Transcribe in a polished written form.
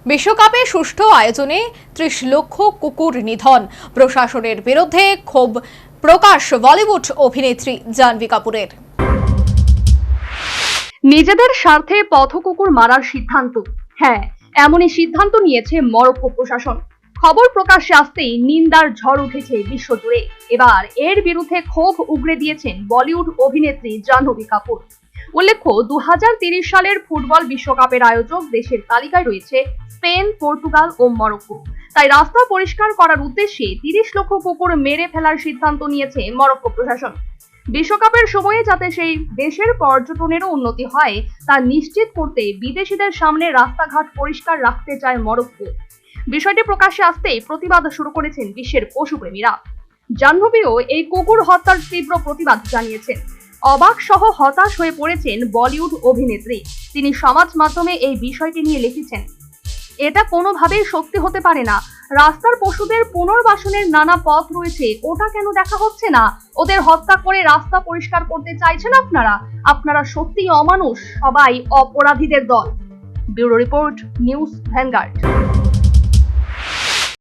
বিশ্বকাপে সুষ্ঠু আয়োজনে ৩০ লক্ষ কুকুর নিধন। প্রশাসনের বিরুদ্ধে ক্ষোভ প্রকাশ বলিউড অভিনেত্রী জাহ্নবী কাপুরের। নিজেদের স্বার্থে পথকুকুর মারার সিদ্ধান্ত, হ্যাঁ, এমনই সিদ্ধান্ত নিয়েছে মরক্কো প্রশাসন। খবর প্রকাশ্যে আসতেই নিন্দার ঝড় উঠেছে বিশ্বজুড়ে। এবার এর বিরুদ্ধে ক্ষোভ উগরে দিয়েছেন বলিউড অভিনেত্রী জাহ্নবী কাপুর। উল্লেখ্য, 2030 সালের ফুটবল বিশ্বকাপের আয়োজক দেশের তালিকায় রয়েছে স্পেন, পর্তুগাল ও মরক্কো। তাই রাস্তা পরিষ্কার করার উদ্দেশ্যে 30 লক্ষ কুকুর মেরে ফেলার সিদ্ধান্ত নিয়েছে মরক্কো প্রশাসন। বিশ্বকাপের সময়ে যাতে সেই দেশের পর্যটনেরও উন্নতি হয় তা নিশ্চিত করতে বিদেশিদের সামনে রাস্তাঘাট পরিষ্কার রাখতে চায় মরক্কো। বিষয়টি প্রকাশ্যে আসতেই প্রতিবাদ শুরু করেছেন বিশ্বের পশুপ্রেমীরা। জাহ্নবীও এই কুকুর হত্যার তীব্র প্রতিবাদ জানিয়েছেন। অবাক সহ হতাশ হয়ে পড়েছেন বলিউড অভিনেত্রী। তিনি সমাজ মাধ্যমে এই বিষয়টি নিয়ে লিখেছেন, এটা কোনোভাবেই সত্যি হতে পারে না। রাস্তার পশুদের পুনর্বাসনের নানা পথ রয়েছে, ওটা কেন দেখা হচ্ছে না? ওদের হত্যা করে রাস্তা পরিষ্কার করতে চাইছেন আপনারা সত্যিই অমানুষ, সবাই অপরাধীদের দল। Bureau report, news vanguard.